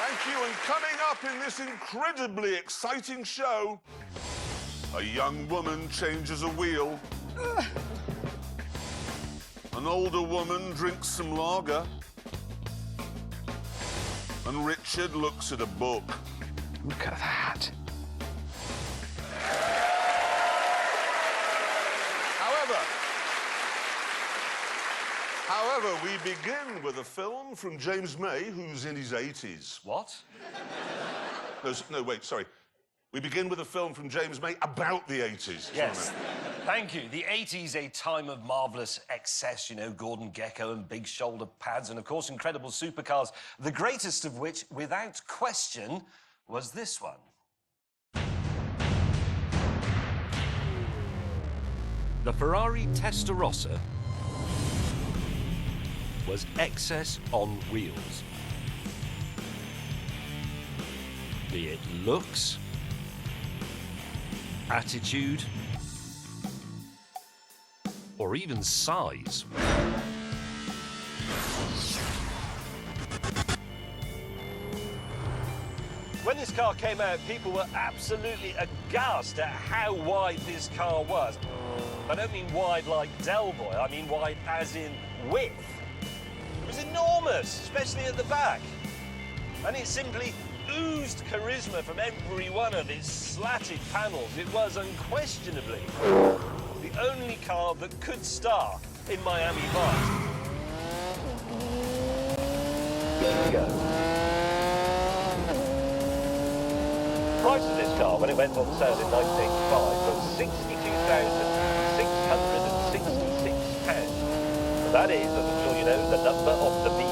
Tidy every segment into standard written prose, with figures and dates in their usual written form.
Thank you, and coming up in this incredibly exciting show, a young woman changes a wheel. An older woman drinks some lager. And Richard looks at a book. Look at that. However, we begin with a film from James May, who's in his 80s. What? No, wait, sorry. We begin with a film from James May about the 80s. Yes. Thank you. The 80s, a time of marvellous excess, you know, Gordon Gekko and big shoulder pads and, of course, incredible supercars, the greatest of which, without question, was this one. The Ferrari Testarossa was excess on wheels. Be it looks, attitude, or even size. When this car came out, people were absolutely aghast at how wide this car was. I don't mean wide like Del Boy, I mean wide as in width. It was enormous, especially at the back. And it simply oozed charisma from every one of its slatted panels. It was unquestionably the only car that could star in Miami Vice. Here we go. The price of this car when it went on sale in 1985 was £62,666. That is, as I'm sure you know, the number of the beast.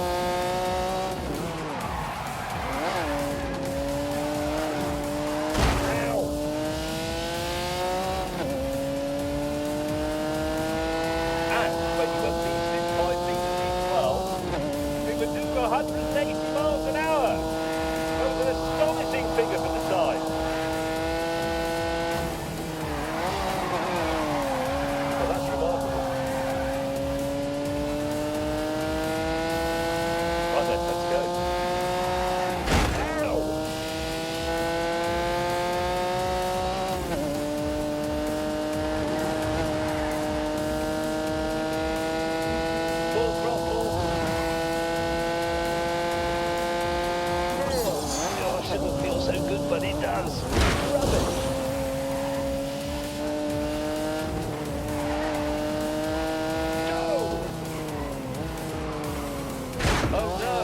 And when you were beasting 5 metres each well, we were doing 180 miles an hour. That was an astonishing figure for the time. Well, that's remarkable. Right then, let's go. Ow! Full throttle. Oh, it shouldn't feel so good, but it does. Rubbish. Go! Oh no!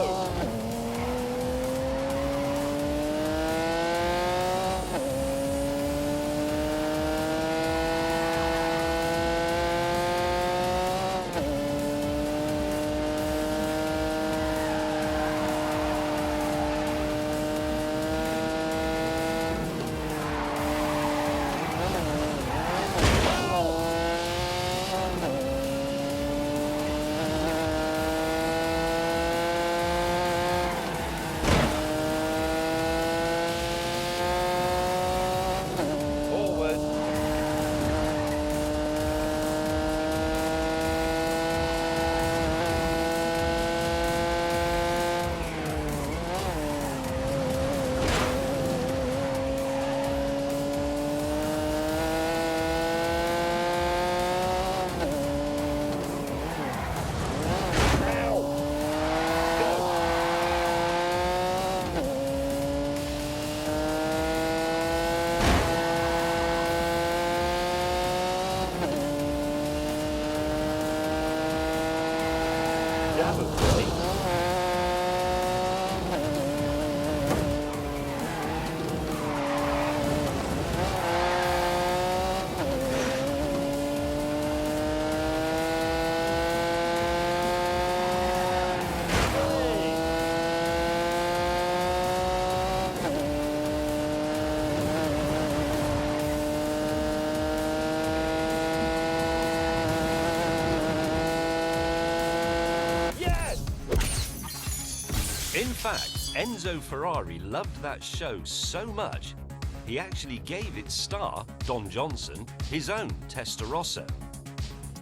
Forward. Ow! Go. Jab of brakes. Hey. Yes! In fact, Enzo Ferrari loved that show so much, he actually gave its star, Don Johnson, his own Testarossa.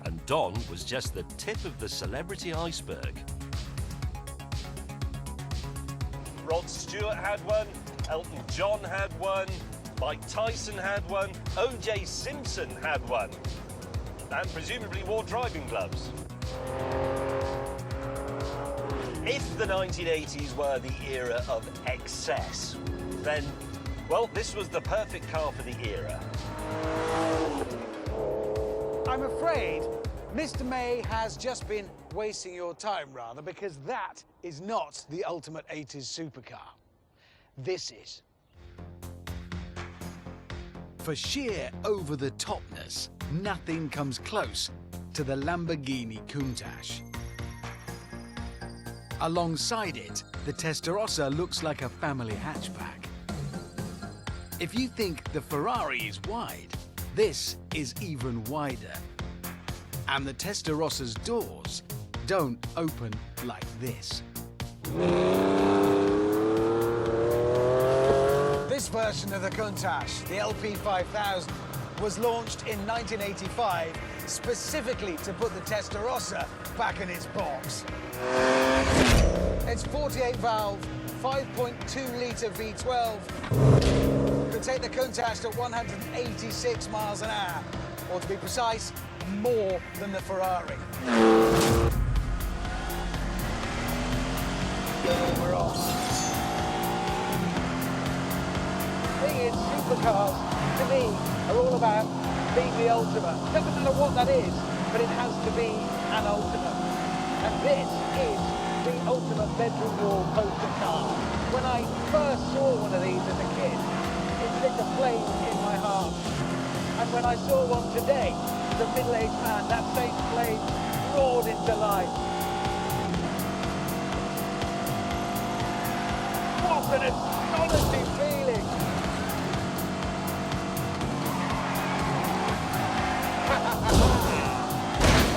And Don was just the tip of the celebrity iceberg. Rod Stewart had one, Elton John had one, Mike Tyson had one, O.J. Simpson had one, and presumably wore driving gloves. If the 1980s were the era of excess, then, well, this was the perfect car for the era. I'm afraid Mr. May has just been wasting your time, rather, because that is not the ultimate 80s supercar. This is. For sheer over-the-topness, nothing comes close to the Lamborghini Countach. Alongside it, the Testarossa looks like a family hatchback. If you think the Ferrari is wide, this is even wider. And the Testarosa's doors don't open like this. This version of the Countach, the LP5000, was launched in 1985 specifically to put the Testarossa back in its box. Its 48-valve, 5.2-litre V12 could take the Countach to 186 miles an hour, or to be precise, more than the Ferrari. We're off. The thing is, supercars, to me, are all about being the ultimate. Doesn't matter what that is, but it has to be an ultimate. And this is the ultimate bedroom wall poster car. When I first saw one of these as a kid, it lit a flame in my heart. And when I saw one today, the middle-aged man, that same flame roared into life. What an astonishing feeling!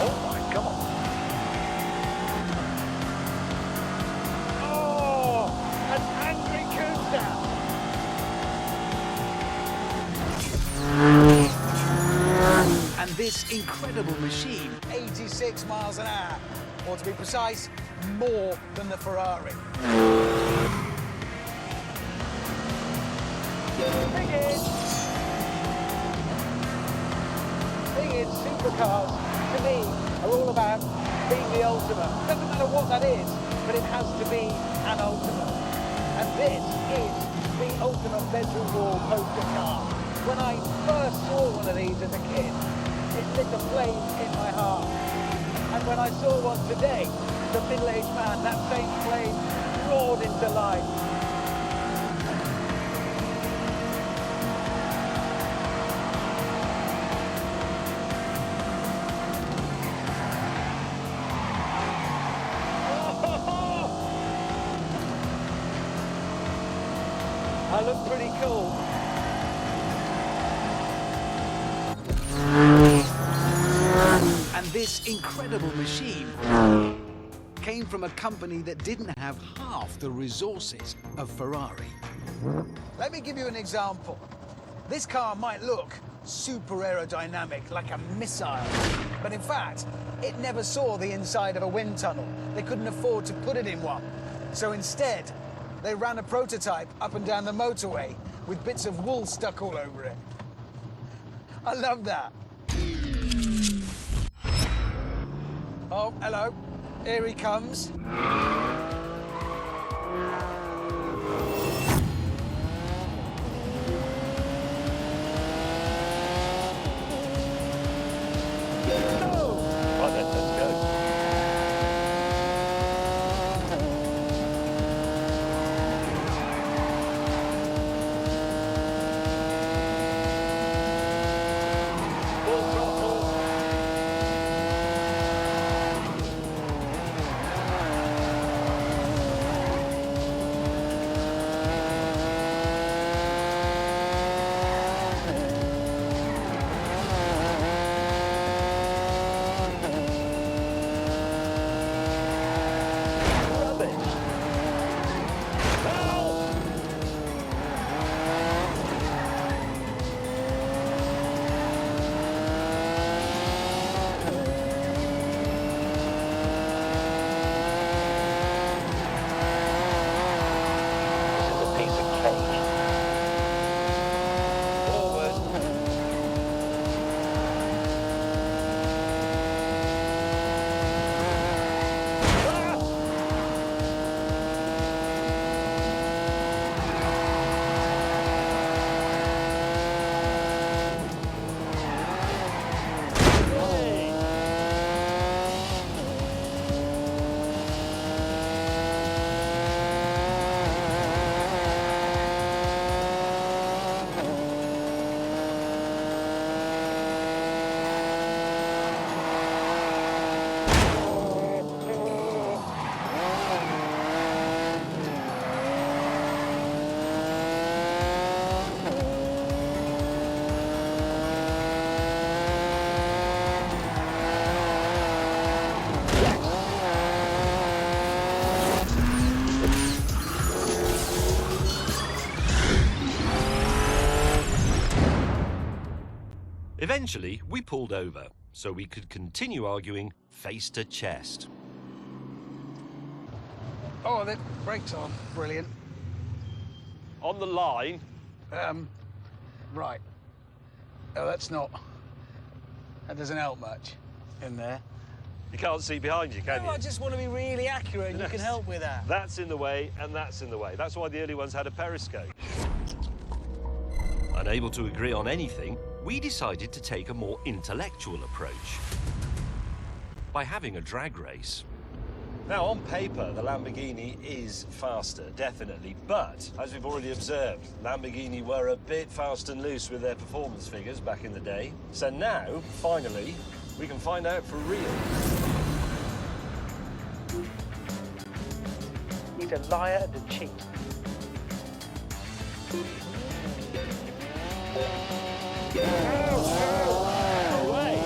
Oh my God! Oh, an angry Countach! And this incredible machine, 86 miles an hour, or to be precise, more than the Ferrari. Thing is, supercars, to me, are all about being the ultimate. Doesn't matter what that is, but it has to be an ultimate. And this is the ultimate bedroom wall poster car. When I first saw one of these as a kid, it lit a flame in my heart. And when I saw one today, the middle-aged man, that same flame roared into life. I look pretty cool. And this incredible machine came from a company that didn't have half the resources of Ferrari. Let me give you an example. This car might look super aerodynamic, like a missile, but in fact, it never saw the inside of a wind tunnel. They couldn't afford to put it in one. So instead, they ran a prototype up and down the motorway with bits of wool stuck all over it. I love that. Oh, hello. Here he comes. Right then, let's go. Full throttle. Eventually, we pulled over so we could continue arguing face to chest. Oh, the brakes are brilliant. On the line, Right. Oh, that doesn't help much in there. you can't see behind you, can No, you? I just want to be really accurate, and you can help with that. That's in the way, and that's in the way. That's why the early ones had a periscope. Unable to agree on anything, we decided to take a more intellectual approach by having a drag race. Now, on paper, the Lamborghini is faster, definitely, but as we've already observed, Lamborghini were a bit fast and loose with their performance figures back in the day. So now, finally, we can find out for real. He's a liar and a cheat. Away!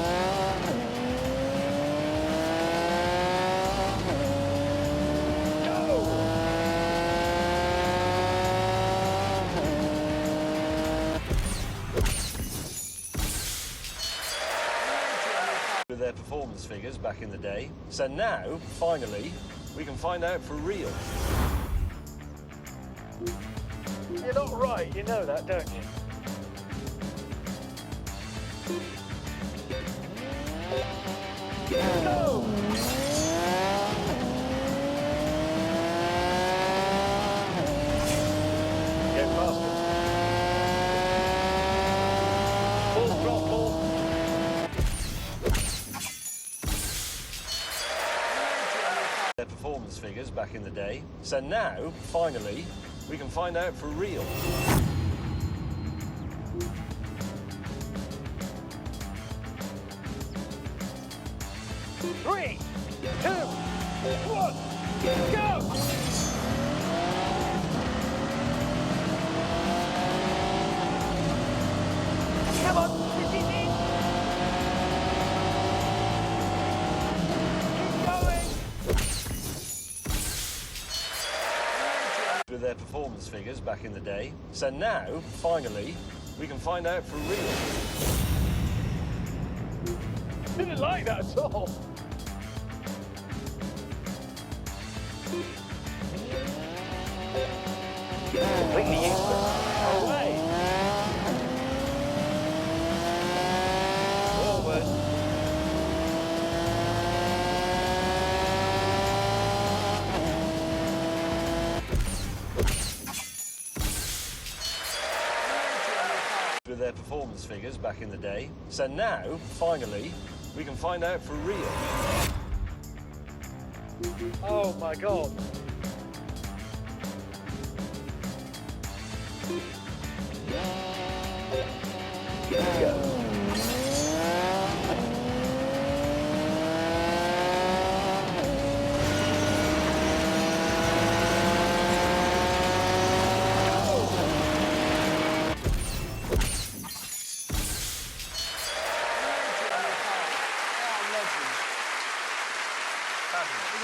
With their performance figures back in the day. So now, finally, we can find out for real. You're not right, you know that, don't you? No! Get faster. Full throttle. Their performance figures back in the day. So now, finally, we can find out for real. Three, 2, 1, go! Come on, this is it! Keep going! With their performance figures back in the day. So now, finally, we can find out for real. Didn't like that at all. Completely useless. Away! Forward. With their performance figures back in the day. So now, finally, we can find out for real. Oh my god.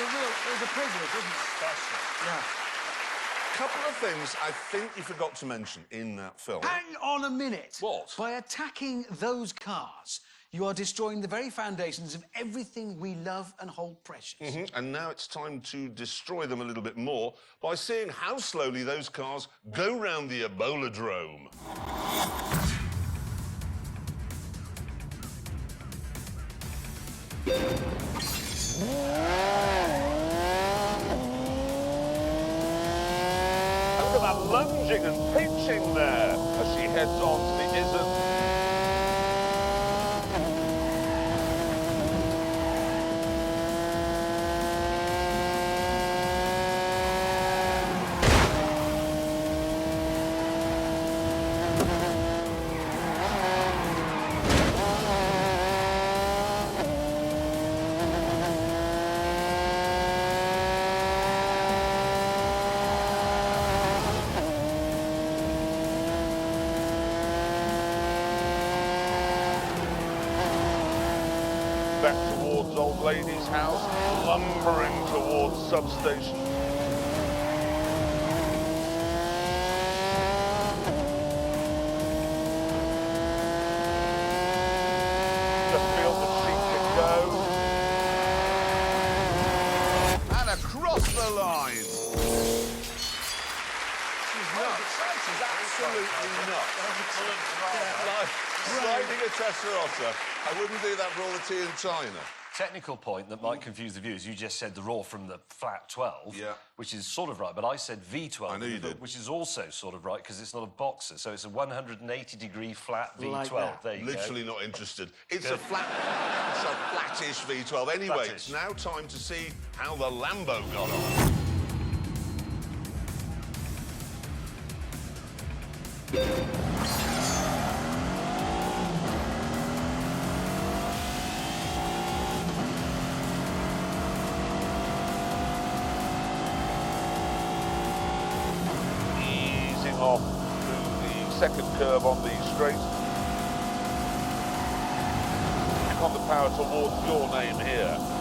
It was a privilege, wasn't it? Yeah. Couple of things I think you forgot to mention in that film. Hang on a minute. What? By attacking those cars, you are destroying the very foundations of everything we love and hold precious. And now it's time to destroy them a little bit more by seeing how slowly those cars go round the Ebola-drome. Look at that lunging and pitching there as she heads on to the Isn't. Back towards Old Lady's house, lumbering towards substation. is absolutely nuts. Like sliding a Testarossa. I wouldn't do that for all the tea in China. Technical point that might confuse the viewers. You just said the raw from the flat 12, Yeah. which is sort of right, but I said V12. I knew you did. Which is also sort of right, because it's not a boxer, so it's a 180-degree flat V12. Like that. There you Literally not interested. It's a flattish V12. Anyway, Flattish. it's now time to see how the Lambo got on. Easing off through the second curve on the straight. Back on the power towards your name here.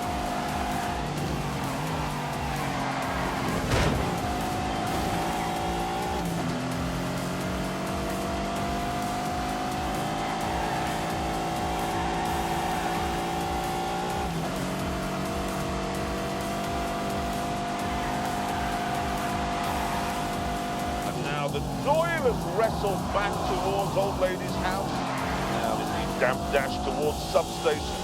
The joyless wrestle back towards Old Lady's house. Now the damp dash towards substation.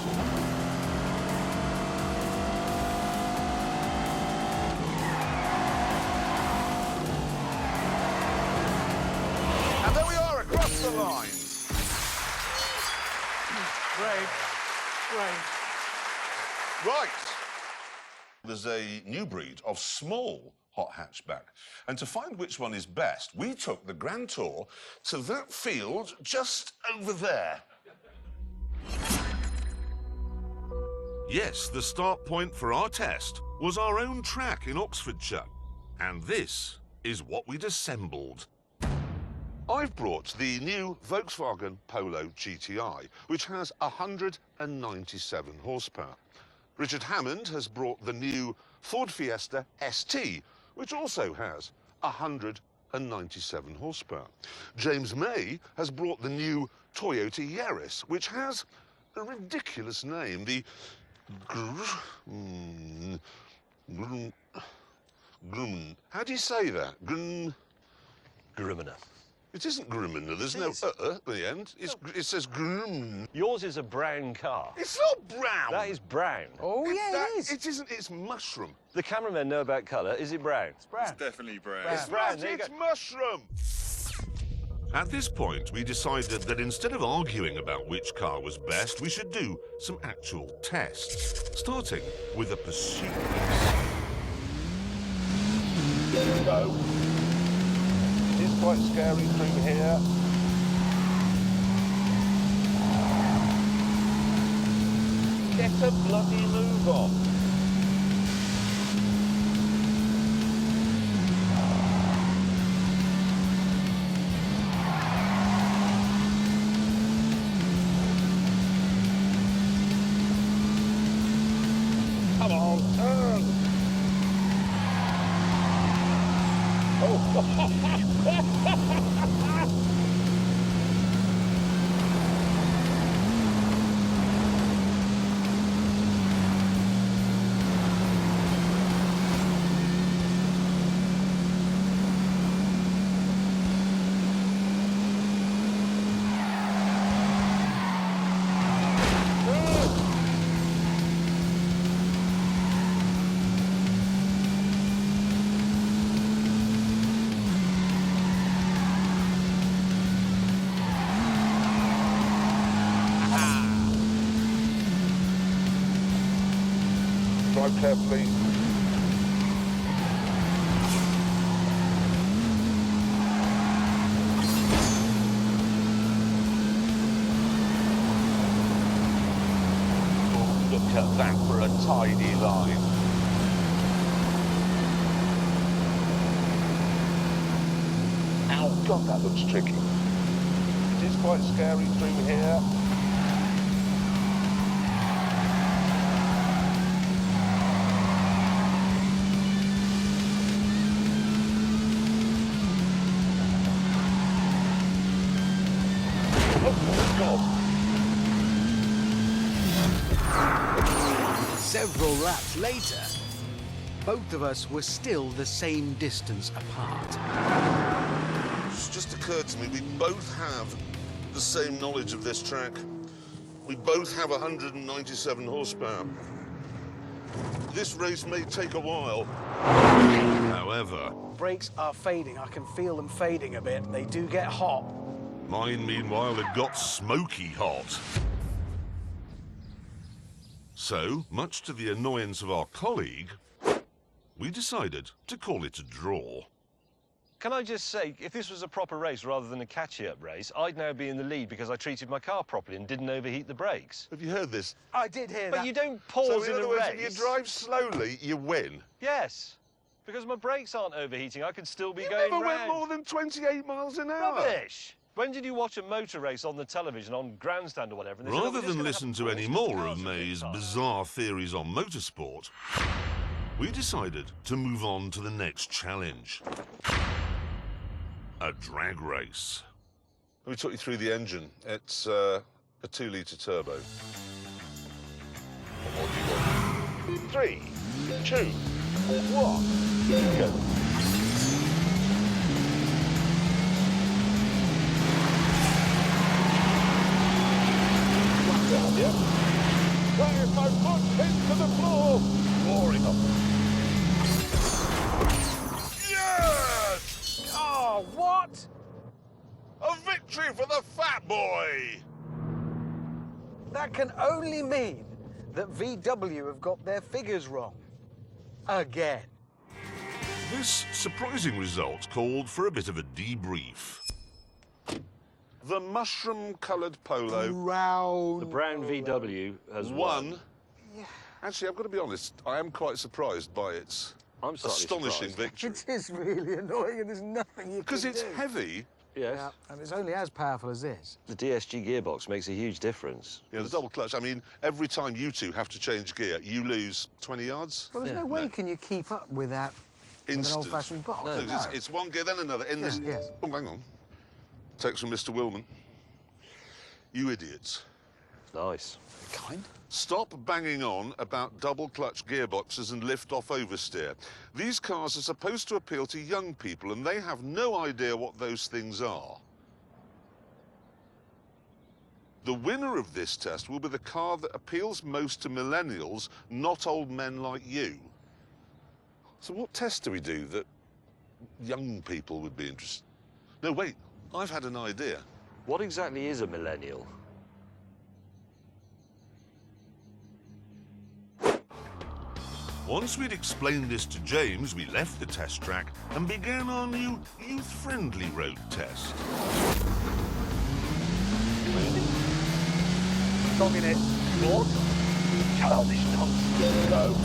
And there we are across the line. Great. Right. There's a new breed of small hot hatchback. And to find which one is best, we took the Grand Tour to that field just over there. Yes, the start point for our test was our own track in Oxfordshire. And this is what we'd assembled. I've brought the new Volkswagen Polo GTI, which has 197 horsepower. Richard Hammond has brought the new Ford Fiesta ST, which also has 197 horsepower. James May has brought the new Toyota Yaris, which has a ridiculous name, the how do you say that? Gruminer. It isn't Gruminer. There's no at the end. It says Grum. Yours is a brown car. It's not brown. That is brown. Oh, yeah, it is. It isn't. It's mushroom. The cameramen know about colour. Is it brown? It's brown. It's definitely brown. It's brown. There you It's go. mushroom. At this point, we decided that instead of arguing about which car was best, we should do some actual tests, starting with a pursuit race. So, it is quite scary through here. Get a bloody move on. Come on, turn. Drive carefully. Oh, look at that for a tidy line. Ow, God, that looks tricky. It is quite scary through here. Several laps later, both of us were still the same distance apart. It's just occurred to me, we both have the same knowledge of this track. We both have 197 horsepower. This race may take a while. However, Brakes are fading. I can feel them fading a bit. They do get hot. mine, meanwhile, had got smoky hot. So, much to the annoyance of our colleague, we decided to call it a draw. Can I just say, if this was a proper race rather than a catchy-up race, I'd now be in the lead because I treated my car properly and didn't overheat the brakes. Have you heard this? I did hear But that. you don't pause So, in in other a words, race. if you drive slowly, you win. Yes, because my brakes aren't overheating. I could still be You going never went round. more than 28 miles an hour. Rubbish! When did you watch a motor race on the television, on Grandstand or whatever? And they said, "Oh, Rather we're just than gonna listen have to any balls 'cause more the of cars are May's big cars." bizarre theories on motorsport, we decided to move on to the next challenge. A drag race. Let me talk you through the engine. It's a 2-litre turbo. What do you want? 3, 2, 1, go. Yep. 25 foot into the floor. Roaring up. Yes! Oh, what? A victory for the fat boy! That can only mean that VW have got their figures wrong. Again. This surprising result called for a bit of a debrief. The mushroom-coloured polo Round. The brown VW has won. Actually, I've got to be honest, I am quite surprised by its I'm slightly astonishing surprised. victory. It is really annoying and there's nothing you can Because it's do. heavy. Yes. Yeah, and it's only as powerful as this. The DSG gearbox makes a huge difference. Yeah, the double clutch. I mean, every time you two have to change gear, you lose 20 yards. Well, there's no way can you keep up with that with an Instant. old-fashioned box. No, it's one gear, then another. In this. yes. Oh, hang on. Text from Mr. Willman. You idiots. Nice. Kind. Stop banging on about double clutch gearboxes and lift off oversteer. These cars are supposed to appeal to young people and they have no idea what those things are. The winner of this test will be the car that appeals most to millennials, not old men like you. So what test do we do that young people would be interested? No, wait, I've had an idea. What exactly is a millennial? Once we'd explained this to James, we left the test track and began our new youth-friendly road test. Communist. What? Childish nonsense. Go.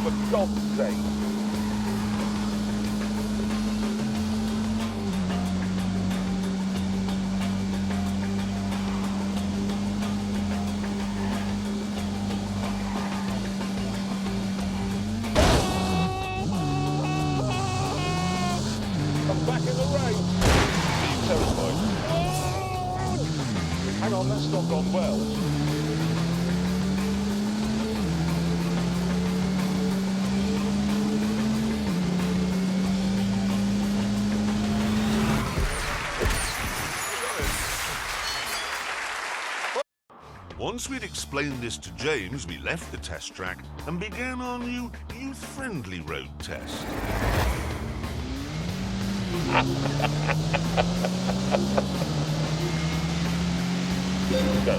For God's sake. I'm back in the race. Terrified. Hang on, that's not gone well. Once we'd explained this to James, we left the test track and began our new youth-friendly road test. Go.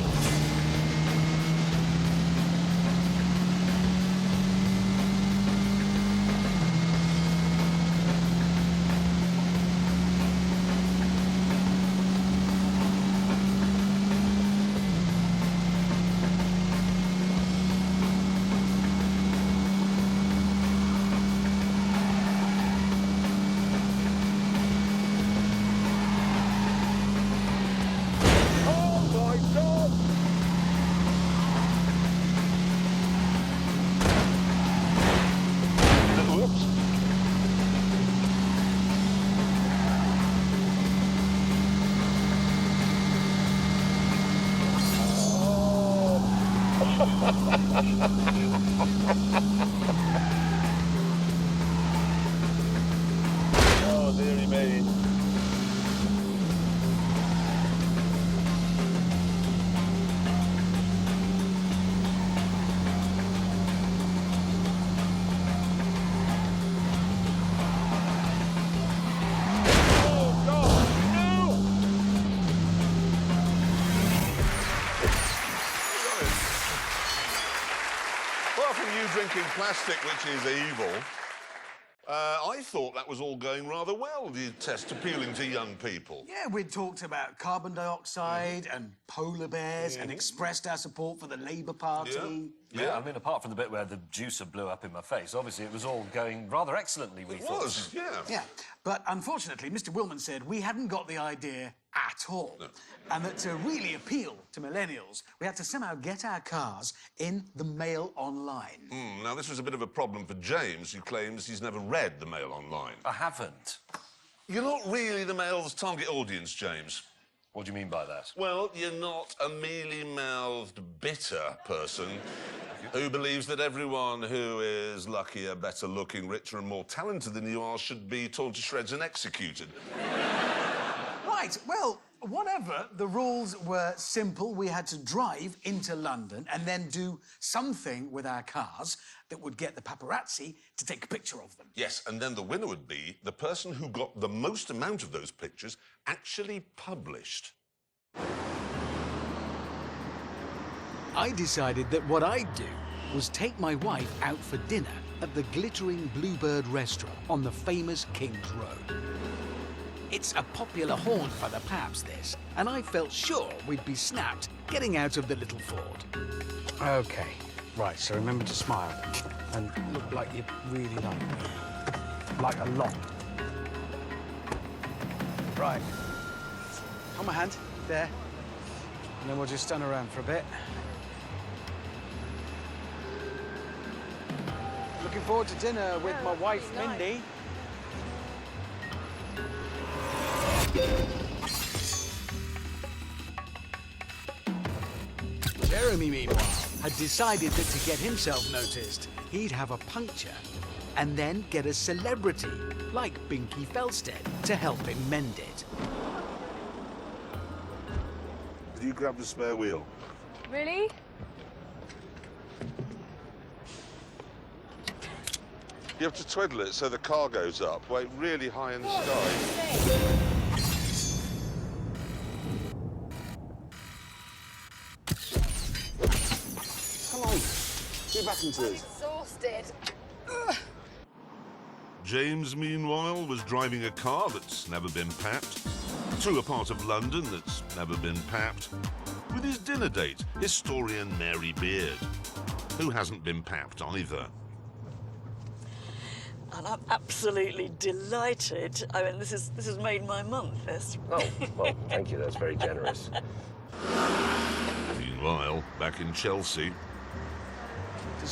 Oh, dearie me. Oh, God, no! Apart from you drinking plastic, which is evil, I thought that was all going rather well, the test appealing to young people. Yeah, we'd talked about carbon dioxide and polar bears and expressed our support for the Labour Party. Yeah, I mean, apart from the bit where the juicer blew up in my face, obviously it was all going rather excellently, we It thought. was, yeah. Yeah, but unfortunately, Mr. Willman said we hadn't got the idea at all. No. And that to really appeal to millennials, we had to somehow get our cars in the Mail Online. Now, this was a bit of a problem for James, who claims he's never read the Mail Online. I haven't. You're not really the Mail's target audience, James. What do you mean by that? Well, you're not a mealy-mouthed, bitter person who believes that everyone who is luckier, better-looking, richer and more talented than you are should be torn to shreds and executed. Right, well, whatever. The rules were simple. We had to drive into London and then do something with our cars that would get the paparazzi to take a picture of them. Yes, and then the winner would be the person who got the most amount of those pictures actually published. I decided that what I'd do was take my wife out for dinner at the glittering Bluebird restaurant on the famous King's Road. It's a popular haunt for the Paps, this, and I felt sure we'd be snapped getting out of the little Ford. Okay, right, so remember to smile and look like you really like me. Like a lot. Right. On my hand, there. And then we'll just stand around for a bit. Looking forward to dinner with my wife, Mindy. Jeremy, meanwhile, had decided that to get himself noticed, he'd have a puncture and then get a celebrity like Binky Felstead to help him mend it. Did you grab the spare wheel? Really? You have to twiddle it so the car goes up, like really high in the sky. Come on, get back into this. Exhausted. James, meanwhile, was driving a car that's never been papped, through a part of London that's never been papped, with his dinner date, historian Mary Beard, who hasn't been papped either. And I'm absolutely delighted. I mean, this has made my month, this. Oh, well, thank you. That's very generous. Meanwhile, back in Chelsea,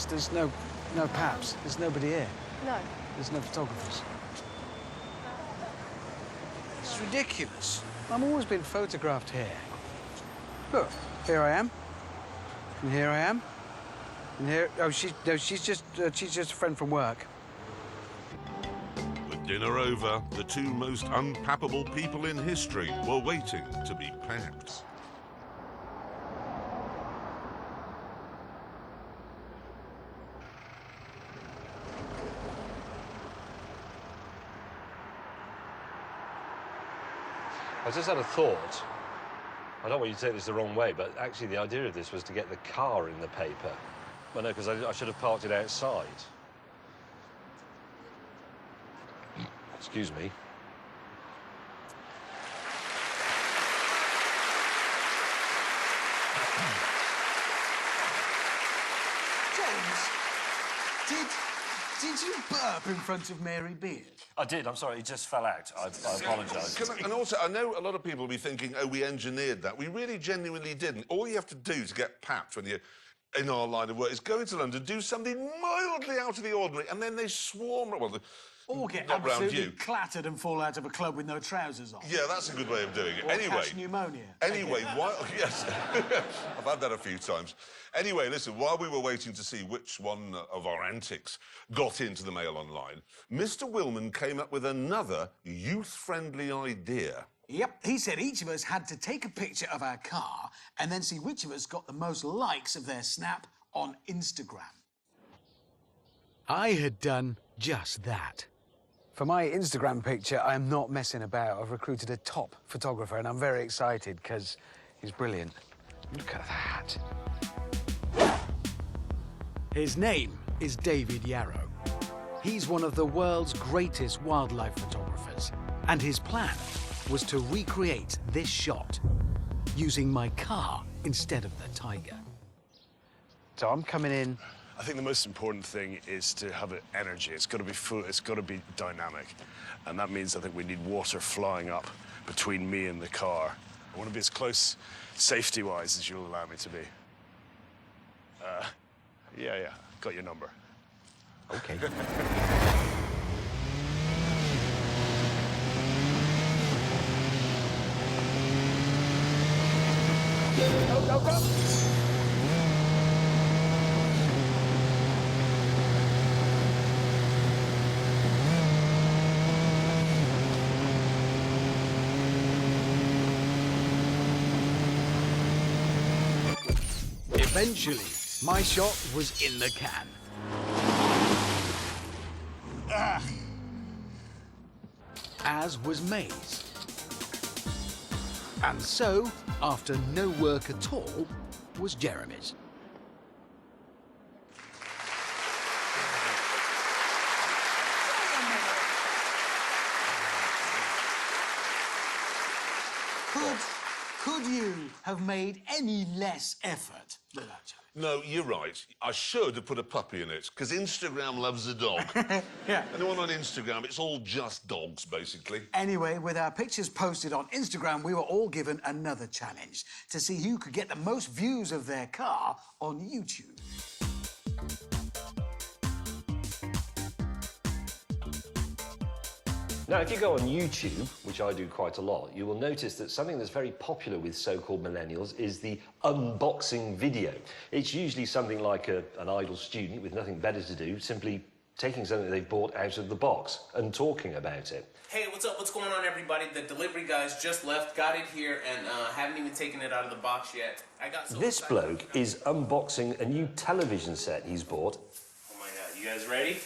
There's no Paps. There's nobody here. No. There's no photographers. It's ridiculous. I've always been photographed here. Look, here I am. And here I am. And here... Oh, she's just a friend from work. with dinner over, the two most unpappable people in history were waiting to be papped. I just had a thought. I don't want you to take this the wrong way, but actually the idea of this was to get the car in the paper. Well, no, because I should have parked it outside. Excuse me. James, did you burp in front of Mary Beard? I did, I'm sorry, it just fell out. I apologise. And also, I know a lot of people will be thinking, oh, we engineered that. We really genuinely didn't. All you have to do to get papped when you're in our line of work is go into London, do something mildly out of the ordinary, and then they swarm. Well, Or get not round absolutely you. clattered and fall out of a club with no trousers on. Yeah, that's a good way of doing it. Or Anyway. catch pneumonia. Anyway, why... Yes, I've had that a few times. Anyway, listen, while we were waiting to see which one of our antics got into the Mail Online, Mr. Willman came up with another youth-friendly idea. Yep, he said each of us had to take a picture of our car and then see which of us got the most likes of their snap on Instagram. I had done just that. For my Instagram picture, I'm not messing about. I've recruited a top photographer, and I'm very excited because he's brilliant. Look at that. His name is David Yarrow. He's one of the world's greatest wildlife photographers, and his plan was to recreate this shot using my car instead of the tiger. So I'm coming in. I think the most important thing is to have energy. It's got to be full, it's got to be dynamic. And that means I think we need water flying up between me and the car. I want to be as close, safety-wise, as you'll allow me to be. Yeah, got your number. Okay. Go. Eventually, my shot was in the can. As was May's. And so, after no work at all, was Jeremy's. Could you have made any less effort with that challenge? No, you're right. I should have put a puppy in it, because Instagram loves a dog. Yeah. Anyone on Instagram, it's all just dogs, basically. Anyway, with our pictures posted on Instagram, we were all given another challenge to see who could get the most views of their car on YouTube. Now, if you go on YouTube, which I do quite a lot, you will notice that something that's very popular with so-called millennials is the unboxing video. It's usually something like an idle student with nothing better to do, simply taking something they've bought out of the box and talking about it. Hey, what's up? What's going on, everybody? The delivery guys just left, got it here, and haven't even taken it out of the box yet. This bloke is unboxing a new television set he's bought. Oh my God, you guys ready?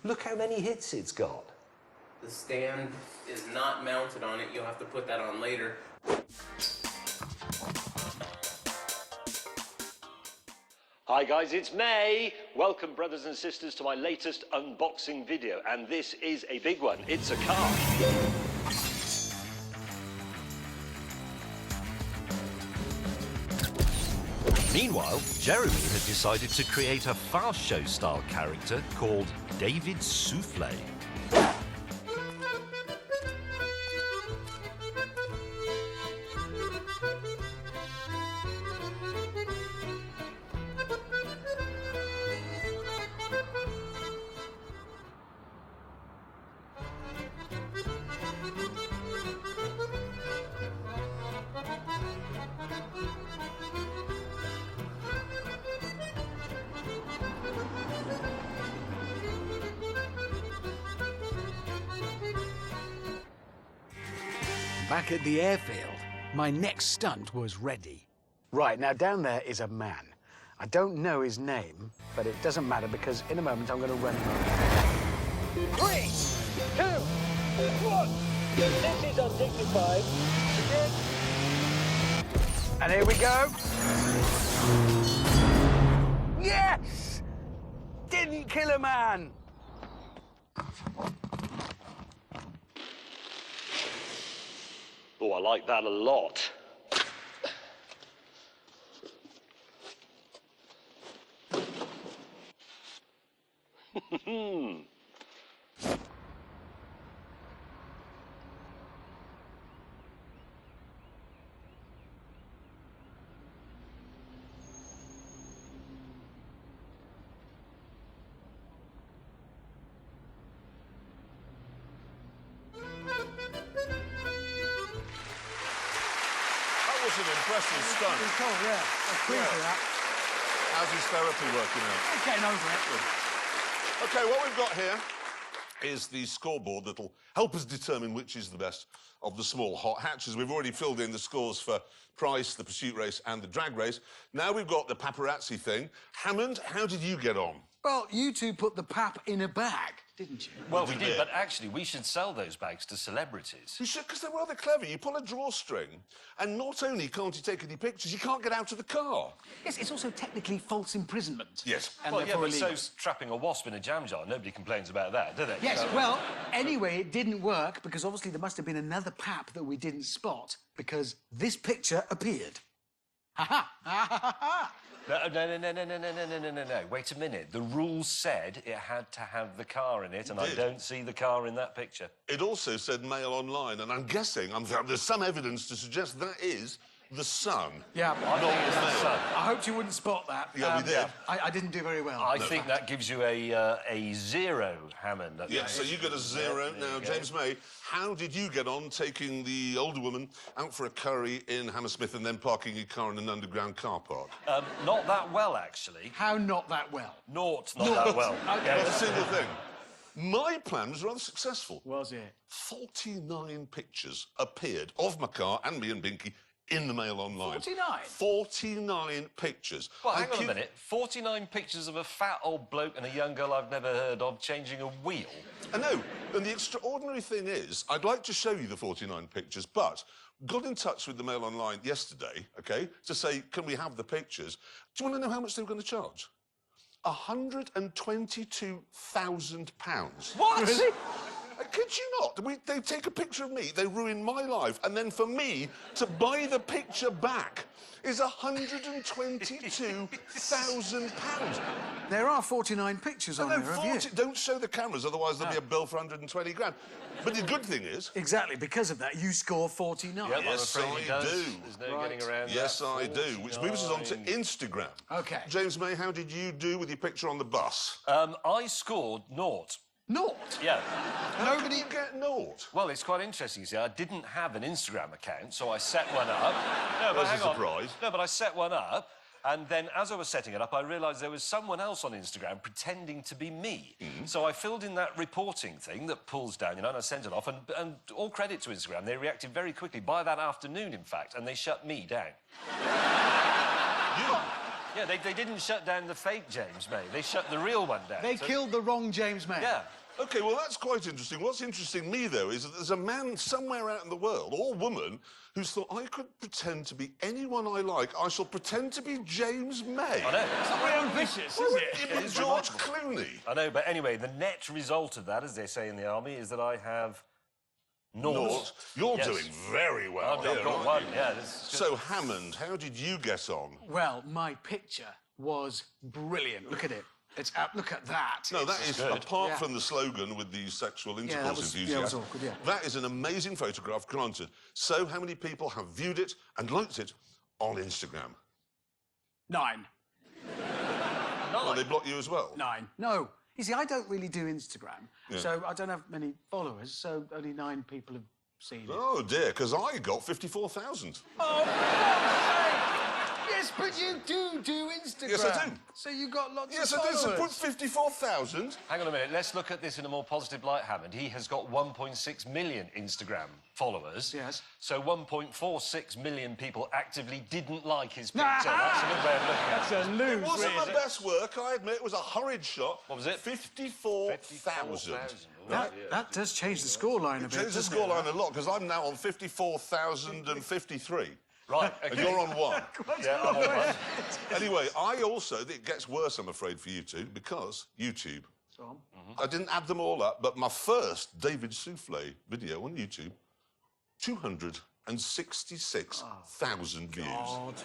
Look how many hits it's got. The stand is not mounted on it. You'll have to put that on later. Hi guys, it's May. Welcome, brothers and sisters, to my latest unboxing video. And this is a big one. It's a car. Meanwhile, Jeremy had decided to create a fast show style character called David Souffle. Back at the airfield, my next stunt was ready. Right, now down there is a man. I don't know his name, but it doesn't matter because in a moment I'm going to run him over. 3, 2, 1. This is undignified. And here we go. Yes! Didn't kill a man. Oh, I like that a lot. was an impressive stunt. Pretty cool, yeah. That's pretty for that. How's his therapy working out? I'm getting over it. OK, what we've got here is the scoreboard that'll help us determine which is the best of the small hot hatches. We've already filled in the scores for Price, the pursuit race and the drag race. Now we've got the paparazzi thing. Hammond, how did you get on? Well, you two put the pap in a bag, didn't you? Well, we did, but actually, we should sell those bags to celebrities. You should, because they're rather clever. You pull a drawstring, and not only can't you take any pictures, you can't get out of the car. Yes, it's also technically false imprisonment. Yes. And Well, yeah, therefore but illegal. so's trapping a wasp in a jam jar. Nobody complains about that, do they? Yes, So- well, anyway, it didn't work because obviously there must have been another pap that we didn't spot because this picture appeared. Ha ha! Ha ha ha! No. Wait a minute. The rules said it had to have the car in it, and I don't see the car in that picture. It also said Mail Online, and I'm guessing, there's some evidence to suggest that is the Sun. Yeah, I think it's the Sun. I hoped you wouldn't spot that. Yeah, we did. I didn't do very well. I think that gives you a 0, Hammond. Yeah, so you got a 0. Now, James May, how did you get on taking the older woman out for a curry in Hammersmith and then parking your car in an underground car park? Not that well, actually. How not that well? Not that well. Okay. Not a single thing. My plan was rather successful. Was it? 49 pictures appeared of my car and me and Binky in the Mail Online. 49? 49 pictures. Well, hang on a minute. 49 pictures of a fat old bloke and a young girl I've never heard of changing a wheel. I know. And the extraordinary thing is, I'd like to show you the 49 pictures, but got in touch with the Mail Online yesterday, OK, to say, can we have the pictures? Do you want to know how much they were going to charge? £122,000. What? Really? I kid you not. They take a picture of me, they ruin my life, and then for me to buy the picture back is £122,000. There are 49 pictures on there of you. Don't show the cameras, otherwise there'll be a bill for 120 grand. But the good thing is... Exactly, because of that, you score 49. Yep, Yes, I'm afraid he I does. do. There's no getting around Yes, that. I do. Which moves us on to Instagram. OK. James May, how did you do with your picture on the bus? I scored 0. Naught? Yeah. Nobody get naught. Well, it's quite interesting, you see. I didn't have an Instagram account, so I set one up. No, but That's a hang on. surprise. No, but I set one up, and then as I was setting it up, I realised there was someone else on Instagram pretending to be me. So I filled in that reporting thing that pulls down, you know, and I sent it off, and all credit to Instagram, they reacted very quickly, by that afternoon, in fact, and they shut me down. You? Yeah, they didn't shut down the fake James May. They shut the real one down. They killed the wrong James May. Yeah. OK, well, that's quite interesting. What's interesting me, though, is that there's a man somewhere out in the world, or woman, who's thought, I could pretend to be anyone I like. I shall pretend to be James May. I know. It's not very ambitious, Well, is it? but is George remarkable. Clooney. I know, but anyway, the net result of that, as they say in the army, is that I have Naught. You're Yes. doing very well I've here, got aren't one, you? yeah. This is good. So, Hammond, how did you get on? Well, my picture was brilliant. Look at it. It's look at that. No, that is, good. apart Yeah. from the slogan with the sexual that intercourse was enthusiast, awkward, yeah. that is an amazing photograph, granted. So, how many people have viewed it and liked it on Instagram? 9. Well, they block you as well. 9. No. You see, I don't really do Instagram, Yeah. so I don't have many followers, so only 9 people have seen it. Oh, dear, because I got 54,000. Oh, for God's sake! Yes, but you do Instagram. Yes, I do. So you got lots Yes, of I did. So followers. put 54,000. Hang on a minute, let's look at this in a more positive light, Hammond. He has got 1.6 million Instagram followers. Yes. So 1.46 million people actively didn't like his picture. That's a good way of looking at it. That's a lose, It wasn't really. my best work, I admit. It was a horrid shot. What was it? 54,000. That does change the scoreline a bit. Change the doesn't it? scoreline a lot, because I'm now on 54,053. Right, And okay. you're on 1. Yeah, I'm on one. Anyway, it gets worse, I'm afraid, for you two, because YouTube. Go on. I didn't add them all up, but my first David Souffle video on YouTube, 266,000 views. God.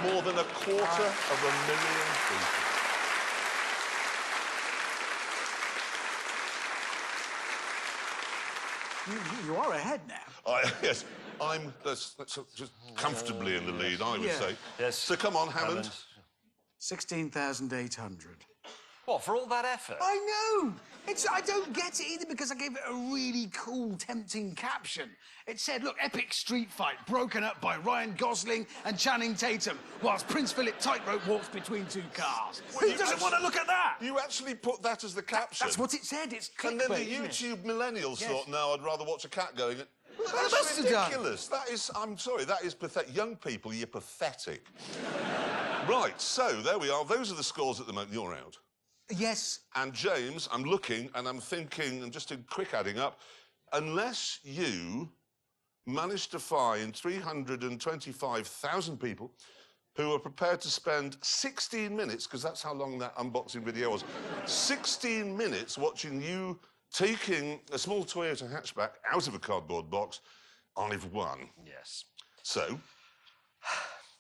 More than 250,000 people. You are ahead now. Yes, I'm that's just comfortably in the lead, I would Yeah. say. Yes. So come on, Hammond. 16,800. What, for all that effort? I know! I don't get it either because I gave it a really cool, tempting caption. It said, look, epic street fight broken up by Ryan Gosling and Channing Tatum whilst Prince Philip tightrope walks between two cars. Who doesn't want to look at that? You actually put that as the caption? That's what it said. It's clickbait, And then the isn't it? YouTube millennials Yes. thought, no, I'd rather watch a cat going... Well, That's must have done. ridiculous. That is, I'm sorry, that is pathetic. Young people, you're pathetic. Right, so there we are. Those are the scores at the moment. You're out. Yes. And James, I'm looking and I'm thinking, and just in quick adding up, unless you manage to find 325,000 people who are prepared to spend 16 minutes, because that's how long that unboxing video was, 16 minutes watching you taking a small Toyota hatchback out of a cardboard box, I've won. Yes. So?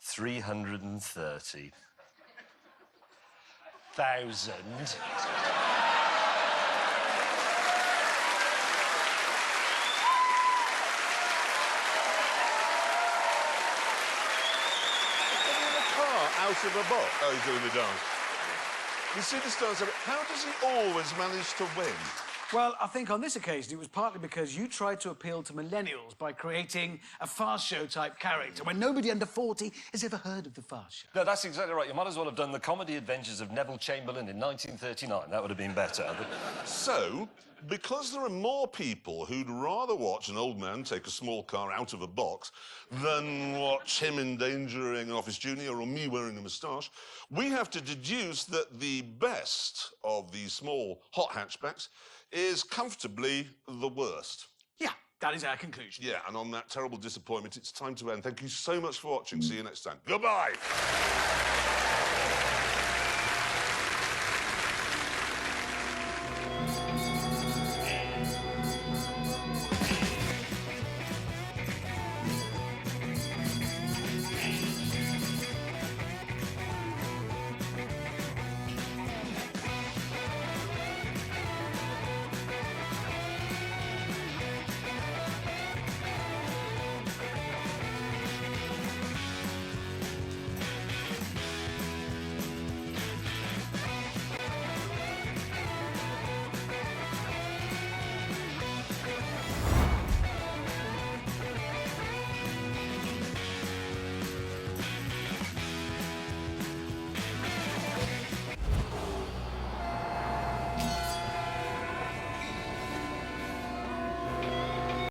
330,000. Out of a box. Oh, he's doing the dance. You see this dance? How does he always manage to win? Well, I think on this occasion it was partly because you tried to appeal to millennials by creating a fast show type character when nobody under 40 has ever heard of the fast show. No, that's exactly right. You might as well have done the comedy adventures of Neville Chamberlain in 1939. That would have been better. So, because there are more people who'd rather watch an old man take a small car out of a box than watch him endangering an office junior or me wearing a moustache, we have to deduce that the best of these small hot hatchbacks is comfortably the worst. Yeah, that is our conclusion. Yeah, and on that terrible disappointment, it's time to end. Thank you so much for watching. See you next time. Goodbye.